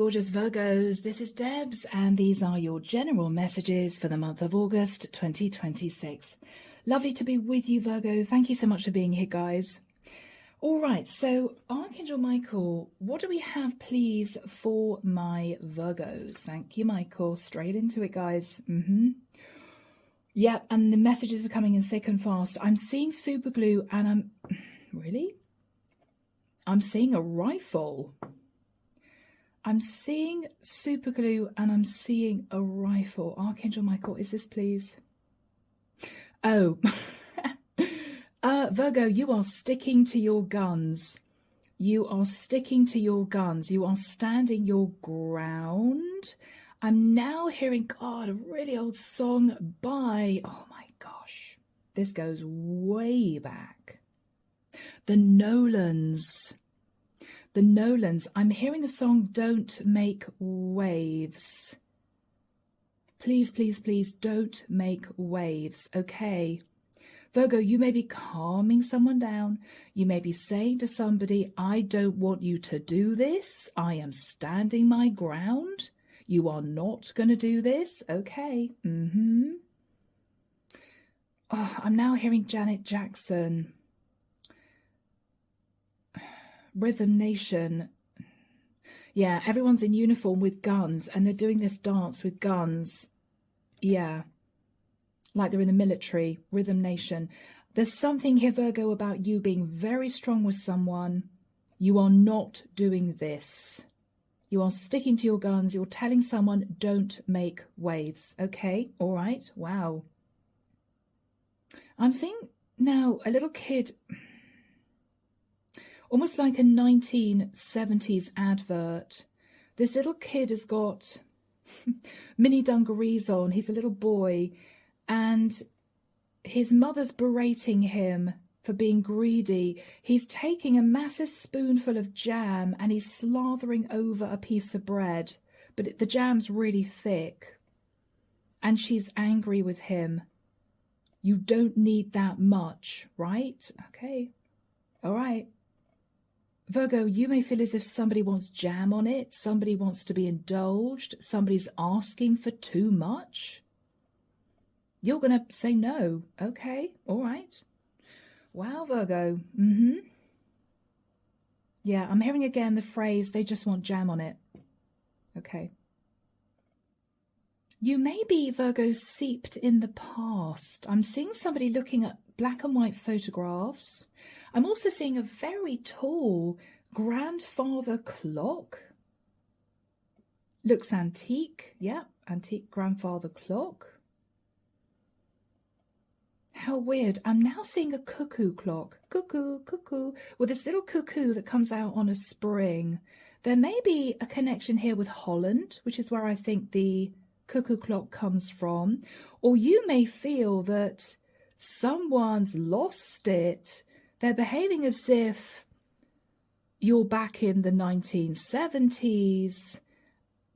gorgeous Virgos. This is Debs, and these are your general messages for the month of August 2026. Lovely to be with you, Virgo. Thank you so much for being here, guys. All right, so Archangel Michael, what do we have, please, for my Virgos? Thank you, Michael. Straight into it, guys. Yep, and the messages are coming in thick and fast. I'm seeing super glue, and I'm... Really? I'm seeing a rifle. I'm seeing super glue, and I'm seeing a rifle. Archangel Michael, is this, please? Oh, Virgo, you are sticking to your guns. You are sticking to your guns. You are standing your ground. I'm now hearing, God, a really old song by, oh my gosh, this goes way back. The Nolans. The Nolans. I'm hearing the song Don't Make Waves. Please, please, please don't make waves. Okay. Virgo, you may be calming someone down. You may be saying to somebody, I don't want you to do this. I am standing my ground. You are not going to do this. Okay. Oh, I'm now hearing Janet Jackson. Rhythm Nation. Yeah, everyone's in uniform with guns, and they're doing this dance with guns. Yeah, like they're in the military. Rhythm Nation. There's something here, Virgo, about you being very strong with someone. You are not doing this. You are sticking to your guns. You're telling someone, don't make waves. Okay, all right, wow. I'm seeing now a little kid, almost like a 1970s advert. This little kid has got mini dungarees on. He's a little boy, and his mother's berating him for being greedy. He's taking a massive spoonful of jam and he's slathering over a piece of bread, but the jam's really thick. And she's angry with him. You don't need that much, right? Okay. All right. Virgo, you may feel as if somebody wants jam on it. Somebody wants to be indulged. Somebody's asking for too much. You're going to say no. Okay. All right. Wow, Virgo. Yeah, I'm hearing again the phrase, they just want jam on it. Okay. You may be, Virgo, seeped in the past. I'm seeing somebody looking at black and white photographs. I'm also seeing a very tall grandfather clock. Looks antique. Yeah, antique grandfather clock. How weird. I'm now seeing a cuckoo clock. Cuckoo, cuckoo. With this little cuckoo that comes out on a spring. There may be a connection here with Holland, which is where I think the cuckoo clock comes from. Or you may feel that someone's lost it. They're behaving as if you're back in the 1970s.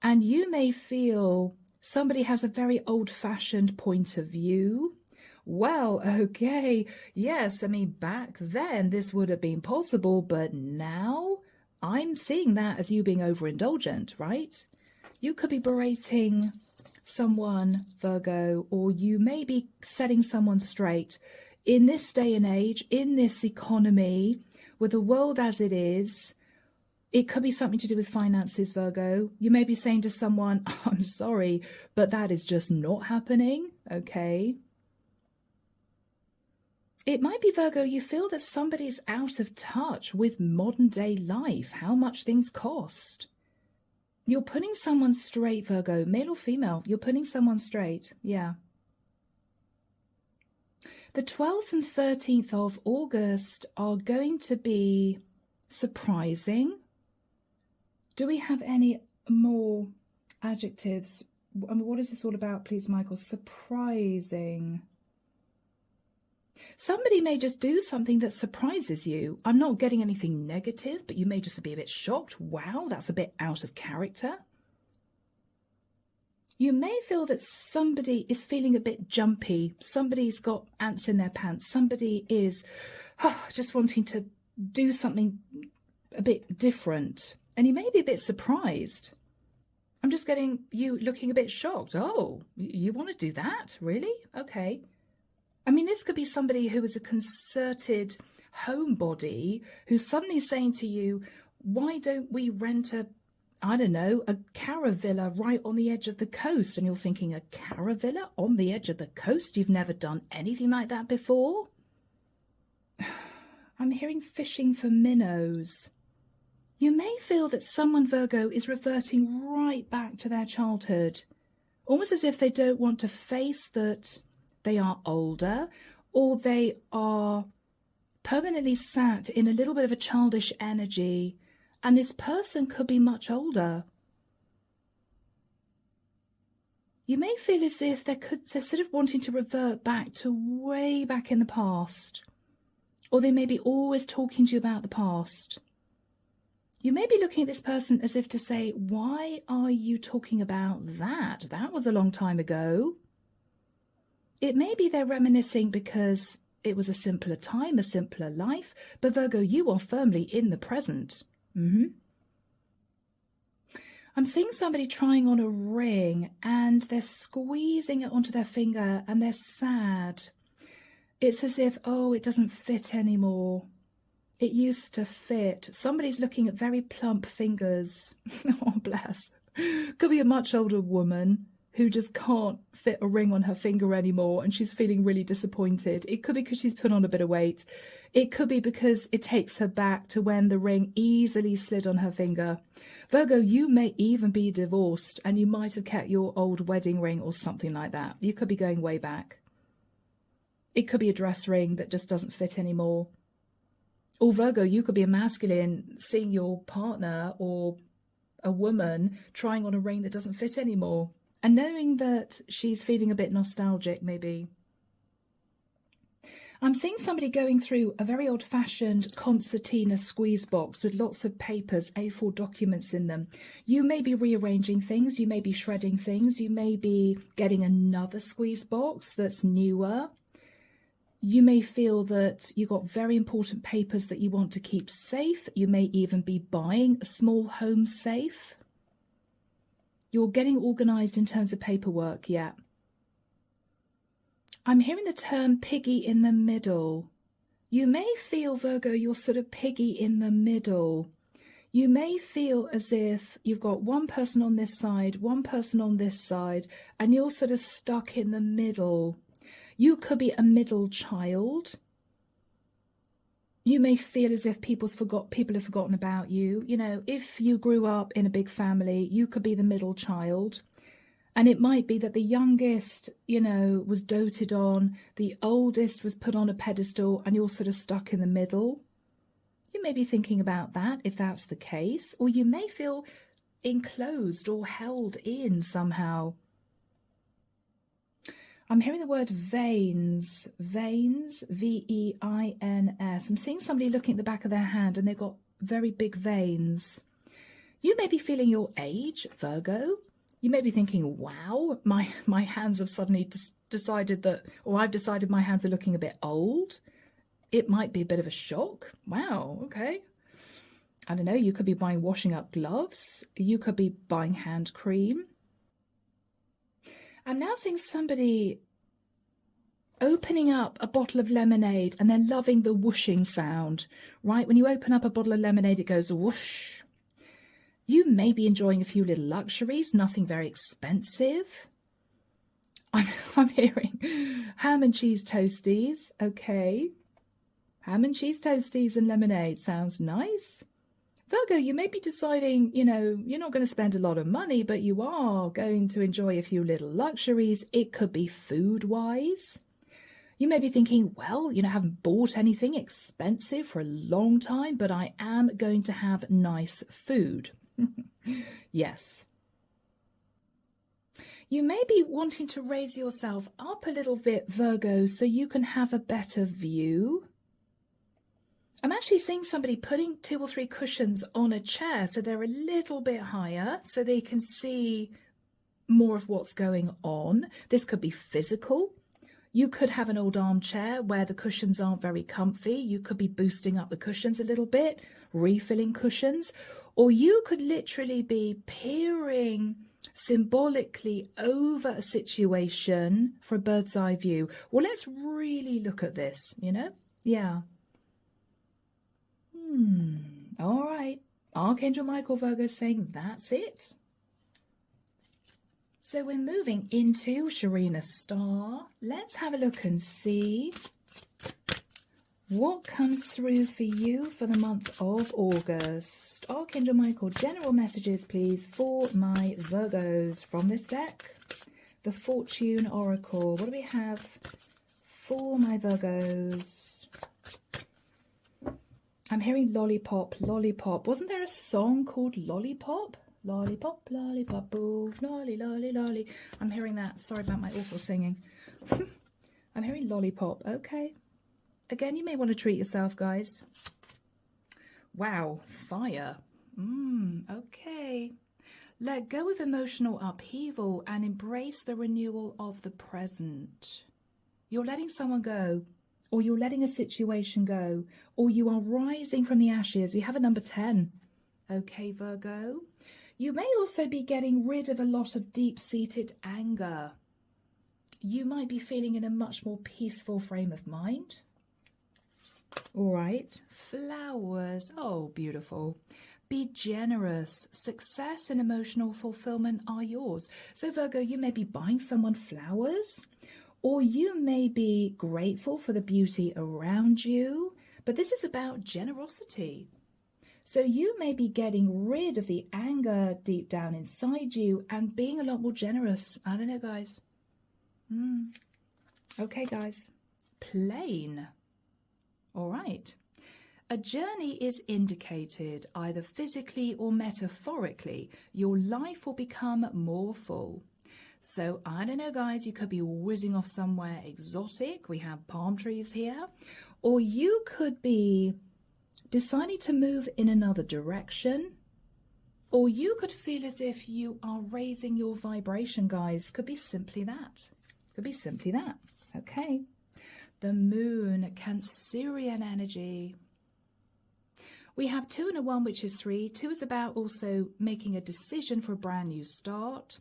And you may feel somebody has a very old-fashioned point of view. Well, okay, yes, I mean, back then this would have been possible, but now I'm seeing that as you being overindulgent, right? You could be berating someone, Virgo, or you may be setting someone straight. In this day and age, in this economy, with the world as it is, it could be something to do with finances, Virgo. You may be saying to someone, I'm sorry, but that is just not happening, okay? It might be, Virgo, you feel that somebody's out of touch with modern day life, how much things cost. You're putting someone straight, Virgo, male or female. You're putting someone straight, yeah. The 12th and 13th of August are going to be surprising. Do we have any more adjectives? I mean, what is this all about, please, Michael? Surprising. Somebody may just do something that surprises you. I'm not getting anything negative, but you may just be a bit shocked. Wow, that's a bit out of character. You may feel that somebody is feeling a bit jumpy. Somebody's got ants in their pants. Somebody is just wanting to do something a bit different. And you may be a bit surprised. I'm just getting you looking a bit shocked. Oh, you want to do that? Really? Okay. I mean, this could be somebody who is a concerted homebody who's suddenly saying to you, why don't we rent a caravilla right on the edge of the coast? And you're thinking, a caravilla on the edge of the coast? You've never done anything like that before? I'm hearing fishing for minnows. You may feel that someone, Virgo, is reverting right back to their childhood, almost as if they don't want to face that they are older, or they are permanently sat in a little bit of a childish energy, and this person could be much older. You may feel as if they're sort of wanting to revert back to way back in the past, or they may be always talking to you about the past. You may be looking at this person as if to say, why are you talking about that? That was a long time ago. It may be they're reminiscing because it was a simpler time, a simpler life, but Virgo, you are firmly in the present. I'm seeing somebody trying on a ring and they're squeezing it onto their finger and they're sad. It's as if, oh, it doesn't fit anymore. It used to fit. Somebody's looking at very plump fingers. Oh, bless. Could be a much older woman who just can't fit a ring on her finger anymore and she's feeling really disappointed. It could be because she's put on a bit of weight. It could be because it takes her back to when the ring easily slid on her finger. Virgo, you may even be divorced and you might have kept your old wedding ring or something like that. You could be going way back. It could be a dress ring that just doesn't fit anymore. Or Virgo, you could be a masculine seeing your partner or a woman trying on a ring that doesn't fit anymore and knowing that she's feeling a bit nostalgic maybe. I'm seeing somebody going through a very old-fashioned concertina squeeze box with lots of papers, A4 documents in them. You may be rearranging things, you may be shredding things, you may be getting another squeeze box that's newer. You may feel that you've got very important papers that you want to keep safe. You may even be buying a small home safe. You're getting organised in terms of paperwork, yeah. I'm hearing the term piggy in the middle. You may feel, Virgo, you're sort of piggy in the middle. You may feel as if you've got one person on this side, one person on this side, and you're sort of stuck in the middle. You could be a middle child. You may feel as if people have forgotten about you. You know, if you grew up in a big family, you could be the middle child. And it might be that the youngest, you know, was doted on, the oldest was put on a pedestal, and you're sort of stuck in the middle. You may be thinking about that if that's the case, or you may feel enclosed or held in somehow. I'm hearing the word veins, V-E-I-N-S. I'm seeing somebody looking at the back of their hand and they've got very big veins. You may be feeling your age, Virgo. You may be thinking, wow, my hands have suddenly decided that, or I've decided my hands are looking a bit old. It might be a bit of a shock. Wow, okay. I don't know, you could be buying washing up gloves. You could be buying hand cream. I'm now seeing somebody opening up a bottle of lemonade and they're loving the whooshing sound, right? When you open up a bottle of lemonade, it goes whoosh. You may be enjoying a few little luxuries, nothing very expensive. I'm hearing ham and cheese toasties, okay. Ham and cheese toasties and lemonade sounds nice. Virgo, you may be deciding, you know, you're not going to spend a lot of money, but you are going to enjoy a few little luxuries. It could be food-wise. You may be thinking, well, you know, I haven't bought anything expensive for a long time, but I am going to have nice food. Yes. You may be wanting to raise yourself up a little bit, Virgo, so you can have a better view. I'm actually seeing somebody putting 2 or 3 cushions on a chair so they're a little bit higher so they can see more of what's going on. This could be physical. You could have an old armchair where the cushions aren't very comfy. You could be boosting up the cushions a little bit, refilling cushions, or you could literally be peering symbolically over a situation for a bird's eye view. Well, let's really look at this, you know? Yeah. All right. Archangel Michael, Virgo, saying that's it. So we're moving into Sharina Star. Let's have a look and see what comes through for you for the month of August. Archangel Michael, general messages, please, for my Virgos from this deck. The Fortune Oracle. What do we have for my Virgos? I'm hearing lollipop, lollipop. Wasn't there a song called Lollipop? Lollipop, lollipop, boo, lolly, lolly, lolly. I'm hearing that. Sorry about my awful singing. I'm hearing lollipop. Okay. Again, you may want to treat yourself, guys. Wow, fire. Okay. Let go of emotional upheaval and embrace the renewal of the present. You're letting someone go, or you're letting a situation go, or you are rising from the ashes. We have a number 10. Okay, Virgo. You may also be getting rid of a lot of deep-seated anger. You might be feeling in a much more peaceful frame of mind. All right, flowers. Oh, beautiful. Be generous. Success and emotional fulfillment are yours. So, Virgo, you may be buying someone flowers, or you may be grateful for the beauty around you, but this is about generosity. So you may be getting rid of the anger deep down inside you and being a lot more generous. I don't know, guys. Okay, guys. Plain. All right. A journey is indicated either physically or metaphorically. Your life will become more full. So, I don't know, guys, you could be whizzing off somewhere exotic. We have palm trees here. Or you could be deciding to move in another direction. Or you could feel as if you are raising your vibration, guys. Could be simply that. Could be simply that. Okay. The moon, Cancerian energy. We have 2 and a 1, which is 3. 2 is about also making a decision for a brand new start.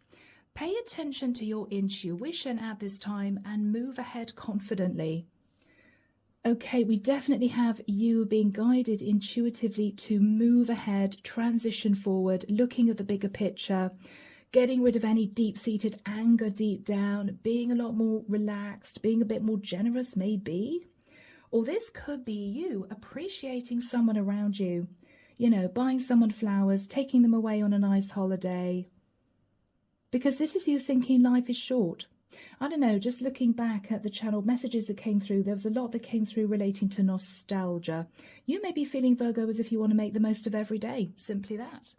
Pay attention to your intuition at this time and move ahead confidently. Okay, we definitely have you being guided intuitively to move ahead, transition forward, looking at the bigger picture, getting rid of any deep-seated anger deep down, being a lot more relaxed, being a bit more generous maybe. Or this could be you appreciating someone around you, you know, buying someone flowers, taking them away on a nice holiday. Because this is you thinking life is short. I don't know, just looking back at the channel messages that came through, there was a lot that came through relating to nostalgia. You may be feeling, Virgo, as if you want to make the most of every day. Simply that.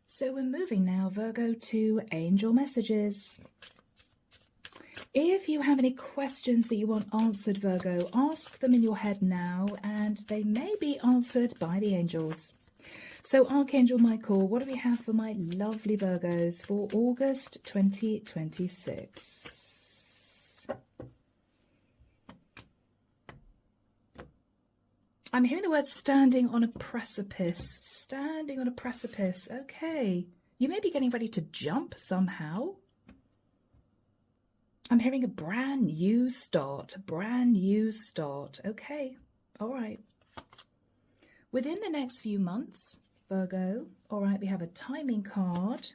So we're moving now, Virgo, to angel messages. If you have any questions that you want answered, Virgo, ask them in your head now, and they may be answered by the angels. So, Archangel Michael, what do we have for my lovely Virgos for August 2026? I'm hearing the word standing on a precipice. Standing on a precipice. Okay. You may be getting ready to jump somehow. I'm hearing a brand new start. Brand new start. Okay. All right. Within the next few months, Virgo, all right, we have a timing card.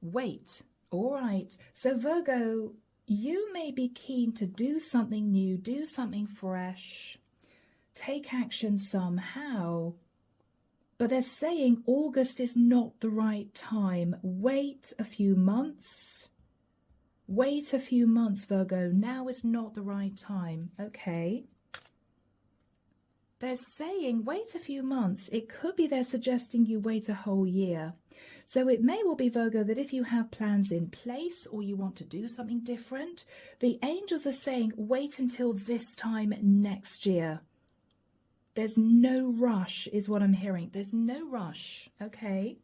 Wait. All right. So, Virgo, you may be keen to do something new, do something fresh. Take action somehow, but they're saying August is not the right time. Wait a few months. Wait a few months, Virgo. Now is not the right time. Okay. They're saying wait a few months. It could be they're suggesting you wait a whole year. So it may well be, Virgo, that if you have plans in place or you want to do something different, the angels are saying wait until this time next year. There's no rush is what I'm hearing. There's no rush, okay?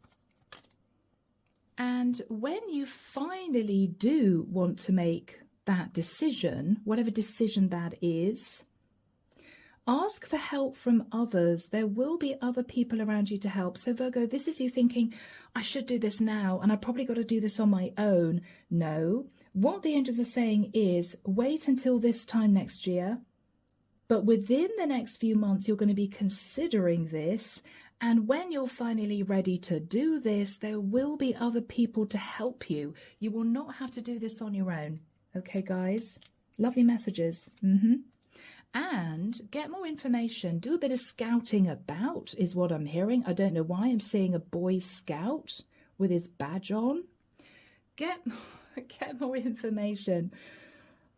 And when you finally do want to make that decision, whatever decision that is, Ask for help from others. There will be other people around you to help. So Virgo, this is you thinking, I should do this now, and I probably got to do this on my own. No. What the angels are saying is, wait until this time next year. But within the next few months, you're going to be considering this. And when you're finally ready to do this, there will be other people to help you. You will not have to do this on your own. Okay, guys? Lovely messages. And get more information. Do a bit of scouting about, is what I'm hearing. I don't know why I'm seeing a Boy Scout with his badge on. Get more information.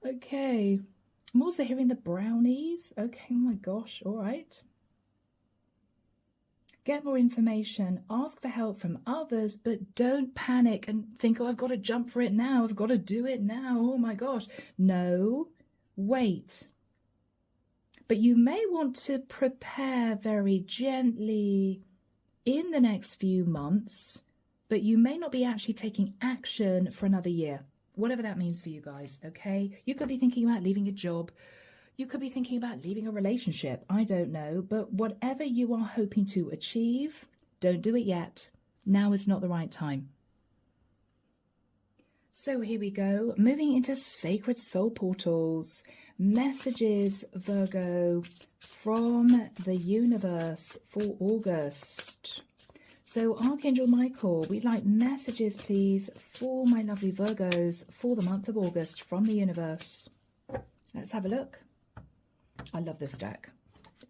Okay. I'm also hearing the brownies. Okay, oh my gosh, all right. Get more information. Ask for help from others, but don't panic and think, oh, I've got to jump for it now. I've got to do it now. Oh my gosh. No, wait. But you may want to prepare very gently in the next few months, but you may not be actually taking action for another year, whatever that means for you guys, okay? You could be thinking about leaving a job. You could be thinking about leaving a relationship. I don't know. But whatever you are hoping to achieve, don't do it yet. Now is not the right time. So here we go. Moving into sacred soul portals. Messages, Virgo, from the universe for August. So Archangel Michael, we'd like messages, please, for my lovely Virgos for the month of August from the universe. Let's have a look. I love this deck.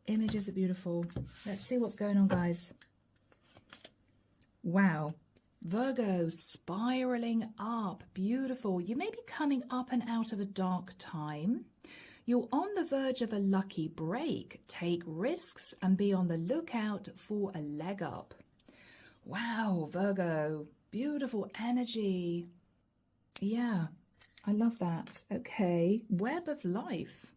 Images are beautiful. Let's see what's going on, guys. Wow. Virgo, spiraling up. Beautiful. You may be coming up and out of a dark time. You're on the verge of a lucky break. Take risks and be on the lookout for a leg up. Wow, Virgo. Beautiful energy. Yeah, I love that. Okay. Web of life.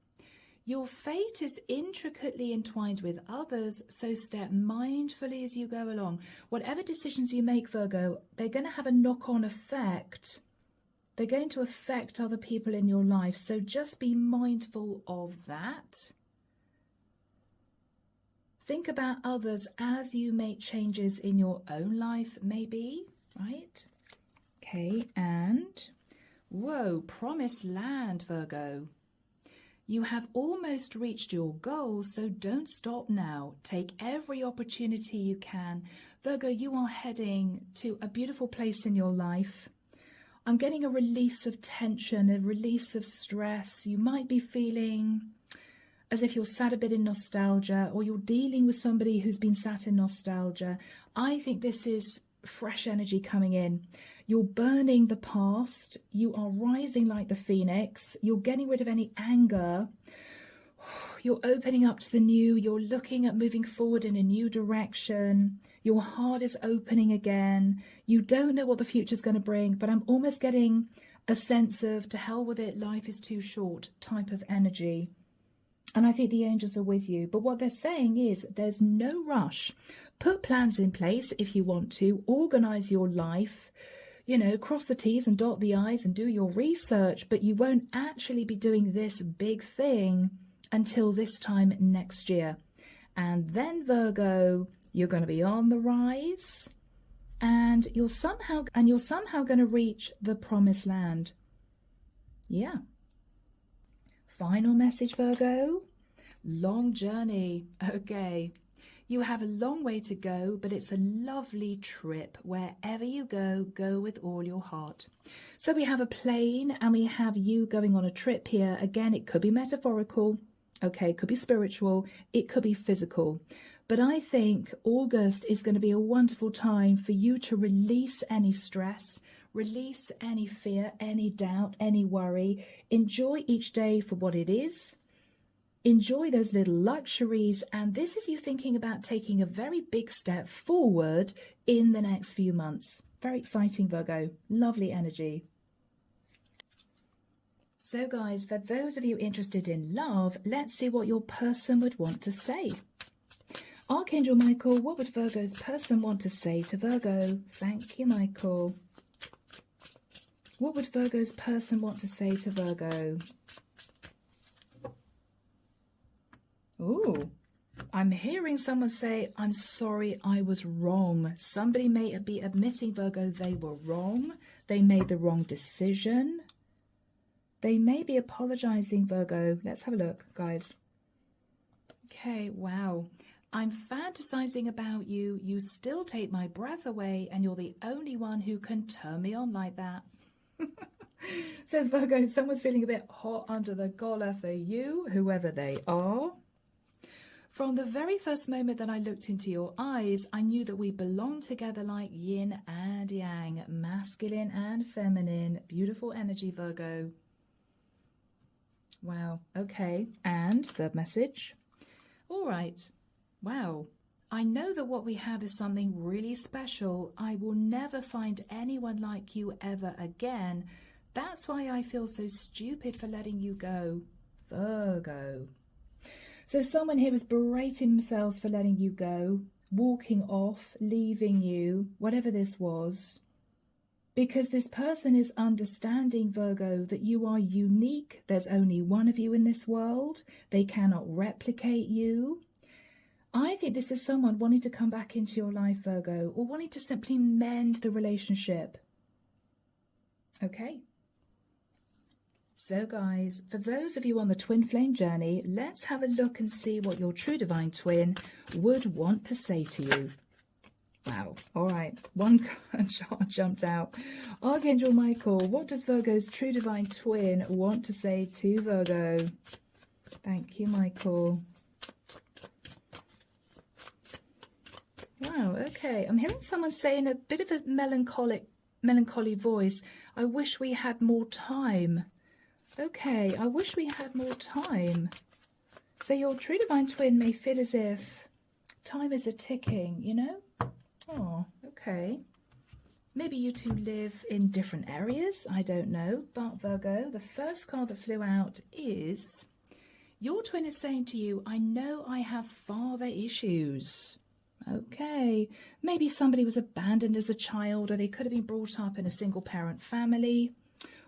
Your fate is intricately entwined with others, so step mindfully as you go along. Whatever decisions you make, Virgo, they're going to have a knock-on effect. They're going to affect other people in your life, so just be mindful of that. Think about others as you make changes in your own life, maybe, right? Okay, and whoa, promised land, Virgo. You have almost reached your goal, so don't stop now. Take every opportunity you can. Virgo, you are heading to a beautiful place in your life. I'm getting a release of tension, a release of stress. You might be feeling as if you're sat a bit in nostalgia, or you're dealing with somebody who's been sat in nostalgia. I think this is fresh energy coming in. You're burning the past. You are rising like the phoenix. You're getting rid of any anger. You're opening up to the new. You're looking at moving forward in a new direction. Your heart is opening again. You don't know what the future's going to bring, but I'm almost getting a sense of to hell with it, life is too short type of energy. And I think the angels are with you. But what they're saying is there's no rush. Put plans in place if you want to. Organize your life. You know, cross the T's and dot the I's and do your research. But you won't actually be doing this big thing until this time next year. And then, Virgo, you're going to be on the rise. And you're somehow going to reach the promised land. Yeah. Final message, Virgo. Long journey. Okay. You have a long way to go, but it's a lovely trip. Wherever you go, go with all your heart. So we have a plane and we have you going on a trip here. Again, it could be metaphorical. Okay, it could be spiritual. It could be physical. But I think August is going to be a wonderful time for you to release any stress, release any fear, any doubt, any worry. Enjoy each day for what it is. Enjoy those little luxuries. And this is you thinking about taking a very big step forward in the next few months. Very exciting, Virgo. Lovely energy. So guys, for those of you interested in love, let's see what your person would want to say. Archangel Michael, what would Virgo's person want to say to Virgo? Thank you, Michael. What would Virgo's person want to say to Virgo? Ooh. I'm hearing someone say, I'm sorry, I was wrong. Somebody may be admitting, Virgo, they were wrong. They made the wrong decision. They may be apologizing, Virgo. Let's have a look, guys. Okay, wow. I'm fantasizing about you. You still take my breath away, and you're the only one who can turn me on like that. So, Virgo, someone's feeling a bit hot under the collar for you, whoever they are. From the very first moment that I looked into your eyes, I knew that we belonged together like yin and yang, masculine and feminine. Beautiful energy, Virgo. Wow. Okay. And the message. All right. Wow. I know that what we have is something really special. I will never find anyone like you ever again. That's why I feel so stupid for letting you go. Virgo. So someone here is berating themselves for letting you go, walking off, leaving you, whatever this was. Because this person is understanding, Virgo, that you are unique. There's only one of you in this world. They cannot replicate you. I think this is someone wanting to come back into your life, Virgo, or wanting to simply mend the relationship. Okay. So guys, for those of you on the twin flame journey, let's have a look and see what your true divine twin would want to say to you. Wow. All right. One card jumped out. Archangel Michael, what does Virgo's true divine twin want to say to Virgo? Thank you, Michael. Wow. Okay. I'm hearing someone say in a bit of a melancholy voice, I wish we had more time. Okay, I wish we had more time. So your true divine twin may feel as if time is a ticking, you know? Oh, okay. Maybe you two live in different areas, I don't know. But Virgo, the first card that flew out is your twin is saying to you, I know I have father issues. Okay, maybe somebody was abandoned as a child, or they could have been brought up in a single parent family.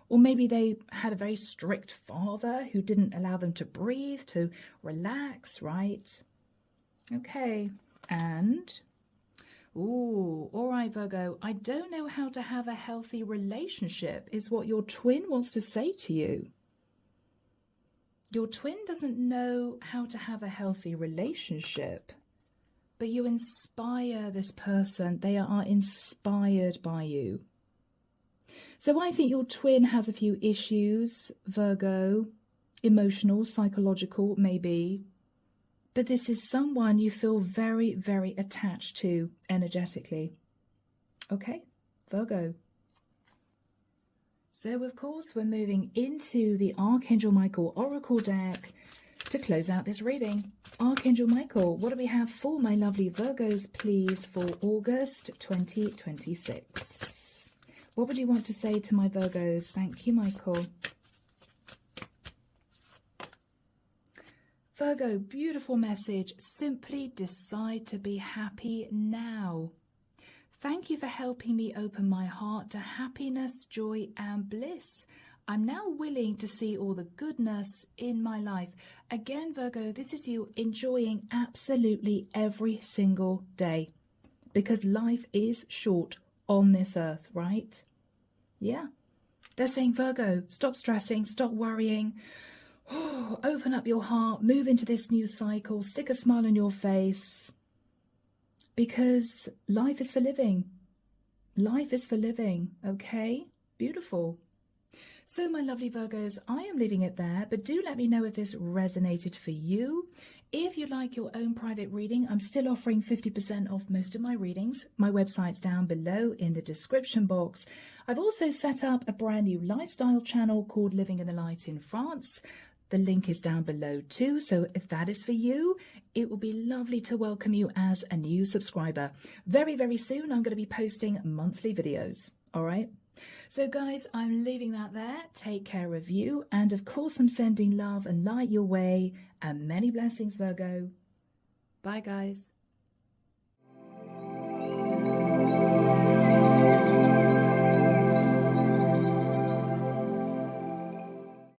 Or maybe they had a very strict father who didn't allow them to breathe, to relax, right? Okay, and, ooh, all right, Virgo, I don't know how to have a healthy relationship is what your twin wants to say to you. Your twin doesn't know how to have a healthy relationship, but you inspire this person. They are inspired by you. So I think your twin has a few issues, Virgo, emotional, psychological, maybe. But this is someone you feel very, very attached to energetically. Okay, Virgo. So, of course, we're moving into the Archangel Michael Oracle deck to close out this reading. Archangel Michael, what do we have for my lovely Virgos, please, for August 2026? What would you want to say to my Virgos? Thank you, Michael. Virgo, beautiful message. Simply decide to be happy now. Thank you for helping me open my heart to happiness, joy, and bliss. I'm now willing to see all the goodness in my life. Again, Virgo, this is you enjoying absolutely every single day. Because life is short on this earth, right? Yeah. They're saying, Virgo, stop stressing, stop worrying. Oh, open up your heart, move into this new cycle, stick a smile on your face. Because life is for living. Life is for living, okay? Beautiful. So, my lovely Virgos, I am leaving it there, but do let me know if this resonated for you. If you'd like your own private reading, I'm still offering 50% off most of my readings. My website's down below in the description box. I've also set up a brand new lifestyle channel called Living in the Light in France. The link is down below too, so if that is for you, it will be lovely to welcome you as a new subscriber. Very, very soon, I'm going to be posting monthly videos, all right? So guys, I'm leaving that there. Take care of you. And of course, I'm sending love and light your way. And many blessings, Virgo. Bye, guys.